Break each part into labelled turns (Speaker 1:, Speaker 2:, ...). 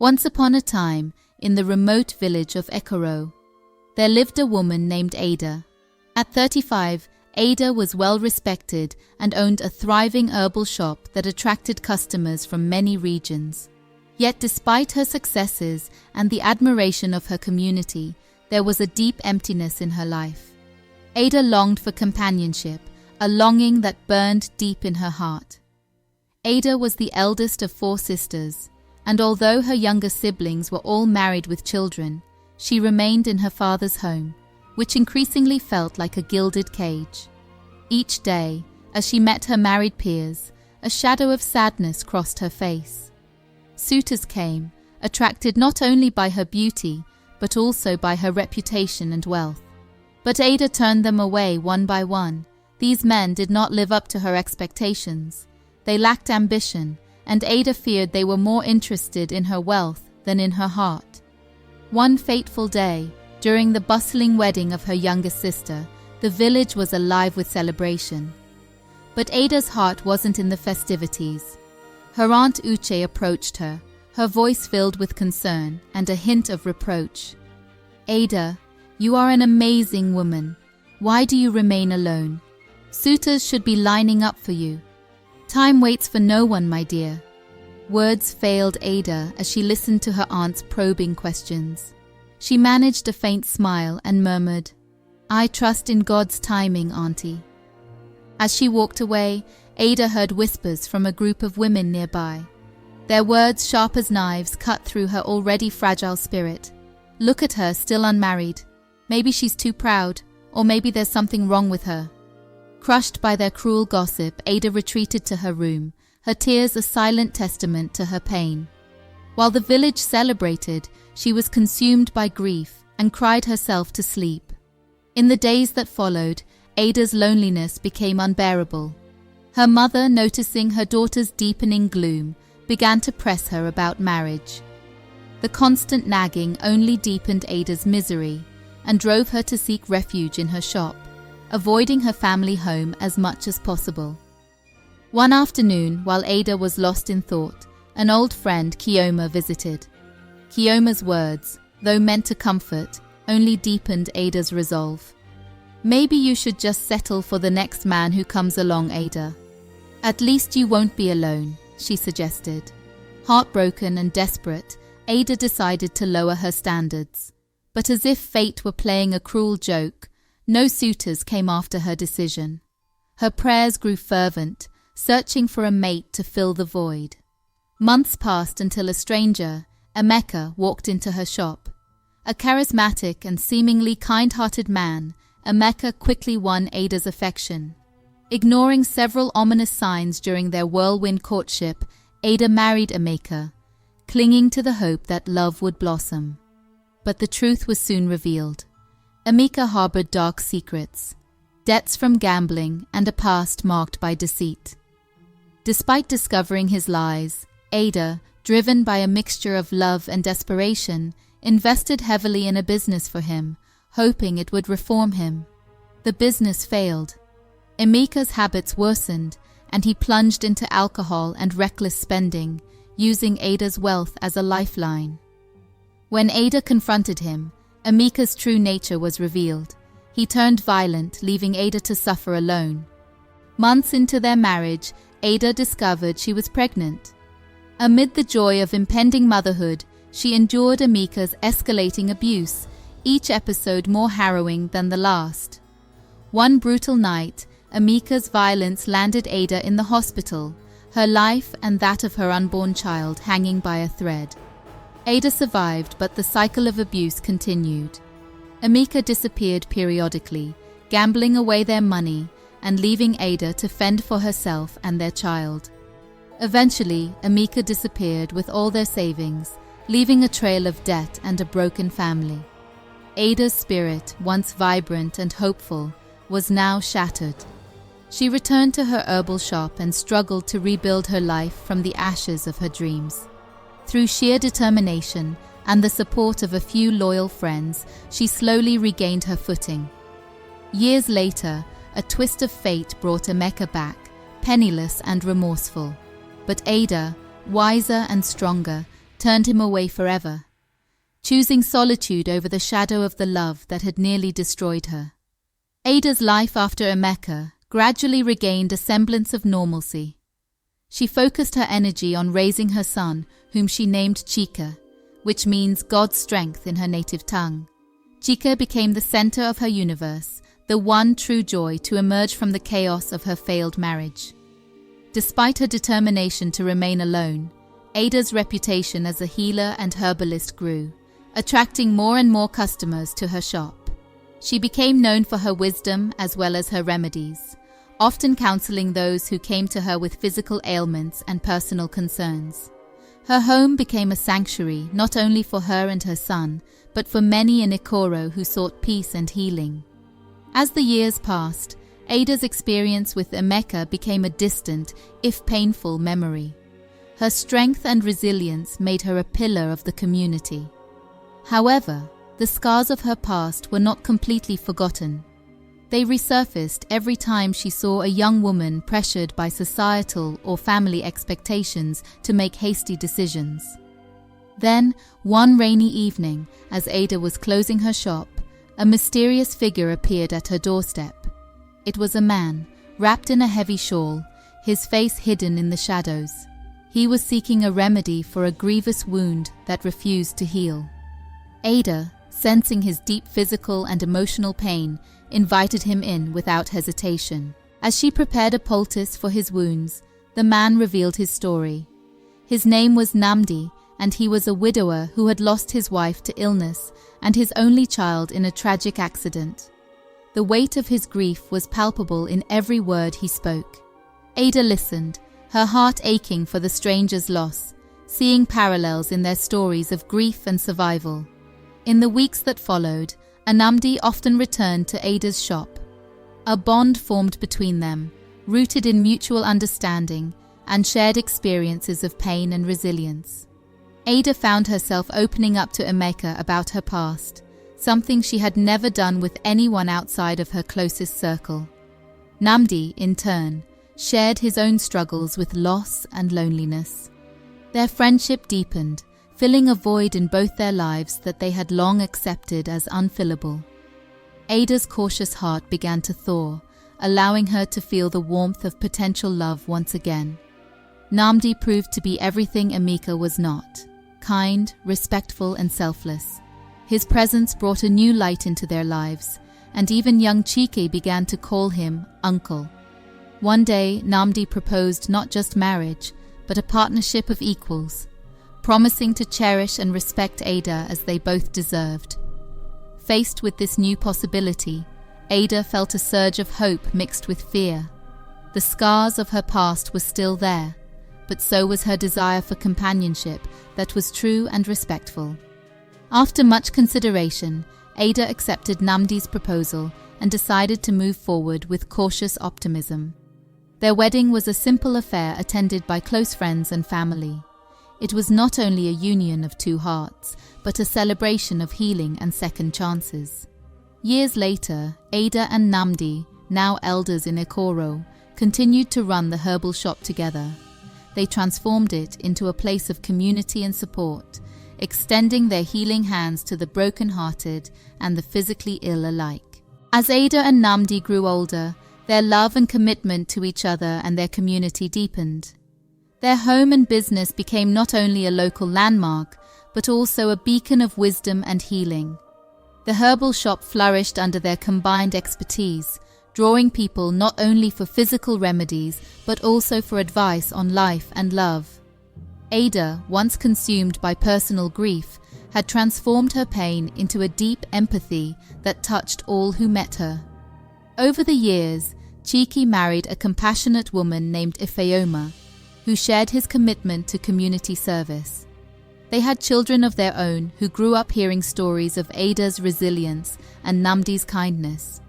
Speaker 1: Once upon a time, in the remote village of Ekoro, there lived a woman named Ada. At 35, Ada was well respected and owned a thriving herbal shop that attracted customers from many regions. Yet despite her successes and the admiration of her community, there was a deep emptiness in her life. Ada longed for companionship, a longing that burned deep in her heart. Ada was the eldest of 4 sisters, and although her younger siblings were all married with children, she remained in her father's home, which increasingly felt like a gilded cage. Each day, as she met her married peers, a shadow of sadness crossed her face. Suitors came, attracted not only by her beauty, but also by her reputation and wealth. But Ada turned them away one by one. These men did not live up to her expectations. They lacked ambition, and Ada feared they were more interested in her wealth than in her heart. One fateful day, during the bustling wedding of her youngest sister, the village was alive with celebration. But Ada's heart wasn't in the festivities. Her Aunt Uche approached her, her voice filled with concern and a hint of reproach. "Ada, you are an amazing woman. Why do you remain alone? Suitors should be lining up for you. Time waits for no one, my dear." Words failed Ada as she listened to her aunt's probing questions. She managed a faint smile and murmured, "I trust in God's timing, Auntie." As she walked away, Ada heard whispers from a group of women nearby. Their words, sharp as knives, cut through her already fragile spirit. "Look at her, still unmarried. Maybe she's too proud, or maybe there's something wrong with her." Crushed by their cruel gossip, Ada retreated to her room, her tears a silent testament to her pain. While the village celebrated, she was consumed by grief and cried herself to sleep. In the days that followed, Ada's loneliness became unbearable. Her mother, noticing her daughter's deepening gloom, began to press her about marriage. The constant nagging only deepened Ada's misery and drove her to seek refuge in her shop, avoiding her family home as much as possible. One afternoon, while Ada was lost in thought, an old friend, Kioma, visited. Kioma's words, though meant to comfort, only deepened Ada's resolve. "Maybe you should just settle for the next man who comes along, Ada. At least you won't be alone," she suggested. Heartbroken and desperate, Ada decided to lower her standards. But as if fate were playing a cruel joke, no suitors came after her decision. Her prayers grew fervent, searching for a mate to fill the void. Months passed until a stranger, Emeka, walked into her shop. A charismatic and seemingly kind-hearted man, Emeka quickly won Ada's affection. Ignoring several ominous signs during their whirlwind courtship, Ada married Emeka, clinging to the hope that love would blossom. But the truth was soon revealed. Emeka harbored dark secrets, debts from gambling, and a past marked by deceit. Despite discovering his lies, Ada, driven by a mixture of love and desperation, invested heavily in a business for him, hoping it would reform him. The business failed. Emeka's habits worsened, and he plunged into alcohol and reckless spending, using Ada's wealth as a lifeline. When Ada confronted him, Emeka's true nature was revealed. He turned violent, leaving Ada to suffer alone. Months into their marriage, Ada discovered she was pregnant. Amid the joy of impending motherhood, she endured Emeka's escalating abuse, each episode more harrowing than the last. One brutal night, Emeka's violence landed Ada in the hospital, her life and that of her unborn child hanging by a thread. Ada survived, but the cycle of abuse continued. Emeka disappeared periodically, gambling away their money and leaving Ada to fend for herself and their child. Eventually, Emeka disappeared with all their savings, leaving a trail of debt and a broken family. Ada's spirit, once vibrant and hopeful, was now shattered. She returned to her herbal shop and struggled to rebuild her life from the ashes of her dreams. Through sheer determination and the support of a few loyal friends, she slowly regained her footing. Years later, a twist of fate brought Emeka back, penniless and remorseful. But Ada, wiser and stronger, turned him away forever, choosing solitude over the shadow of the love that had nearly destroyed her. Ada's life after Emeka gradually regained a semblance of normalcy. She focused her energy on raising her son, whom she named Chika, which means God's strength in her native tongue. Chika became the center of her universe, the one true joy to emerge from the chaos of her failed marriage. Despite her determination to remain alone, Ada's reputation as a healer and herbalist grew, attracting more and more customers to her shop. She became known for her wisdom as well as her remedies, often counseling those who came to her with physical ailments and personal concerns. Her home became a sanctuary not only for her and her son, but for many in Ikoro who sought peace and healing. As the years passed, Ada's experience with Emeka became a distant, if painful, memory. Her strength and resilience made her a pillar of the community. However, the scars of her past were not completely forgotten. They resurfaced every time she saw a young woman pressured by societal or family expectations to make hasty decisions. Then, one rainy evening, as Ada was closing her shop, a mysterious figure appeared at her doorstep. It was a man, wrapped in a heavy shawl, his face hidden in the shadows. He was seeking a remedy for a grievous wound that refused to heal. Ada, sensing his deep physical and emotional pain, invited him in without hesitation. As she prepared a poultice for his wounds, the man revealed his story. His name was Nnamdi, and he was a widower who had lost his wife to illness and his only child in a tragic accident. The weight of his grief was palpable in every word he spoke. Ada listened, her heart aching for the stranger's loss, seeing parallels in their stories of grief and survival. In the weeks that followed, Nnamdi often returned to Ada's shop. A bond formed between them, rooted in mutual understanding and shared experiences of pain and resilience. Ada found herself opening up to Emeka about her past, something she had never done with anyone outside of her closest circle. Nnamdi, in turn, shared his own struggles with loss and loneliness. Their friendship deepened, filling a void in both their lives that they had long accepted as unfillable. Ada's cautious heart began to thaw, allowing her to feel the warmth of potential love once again. Nnamdi proved to be everything Emeka was not: kind, respectful, and selfless. His presence brought a new light into their lives, and even young Chike began to call him uncle. One day, Nnamdi proposed not just marriage, but a partnership of equals, promising to cherish and respect Ada as they both deserved. Faced with this new possibility, Ada felt a surge of hope mixed with fear. The scars of her past were still there, but so was her desire for companionship that was true and respectful. After much consideration, Ada accepted Nnamdi's proposal and decided to move forward with cautious optimism. Their wedding was a simple affair attended by close friends and family. It was not only a union of two hearts, but a celebration of healing and second chances. Years later, Ada and Nnamdi, now elders in Ikoro, continued to run the herbal shop together. They transformed it into a place of community and support, extending their healing hands to the broken-hearted and the physically ill alike. As Ada and Nnamdi grew older, their love and commitment to each other and their community deepened. Their home and business became not only a local landmark, but also a beacon of wisdom and healing. The herbal shop flourished under their combined expertise, drawing people not only for physical remedies, but also for advice on life and love. Ada, once consumed by personal grief, had transformed her pain into a deep empathy that touched all who met her. Over the years, Chike married a compassionate woman named Ifeoma, who shared his commitment to community service. They had children of their own who grew up hearing stories of Ada's resilience and Nnamdi's kindness.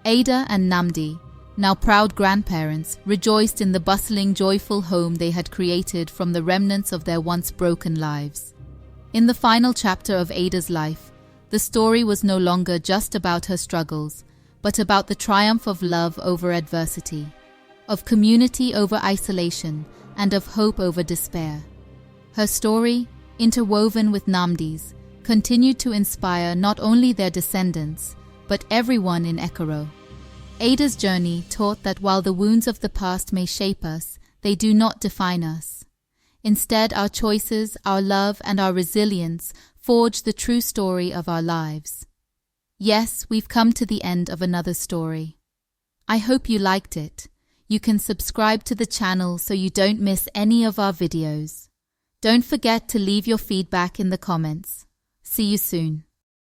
Speaker 1: Ada and Nnamdi, now proud grandparents, rejoiced in the bustling, joyful home they had created from the remnants of their once broken lives. In the final chapter of Ada's life, the story was no longer just about her struggles, but about the triumph of love over adversity, of community over isolation, and of hope over despair. Her story, interwoven with Namdis, continued to inspire not only their descendants, but everyone in Ekoro. Ada's journey taught that while the wounds of the past may shape us, they do not define us. Instead, our choices, our love, and our resilience forge the true story of our lives. Yes, we've come to the end of another story. I hope you liked it. You can subscribe to the channel so you don't miss any of our videos. Don't forget to leave your feedback in the comments. See you soon.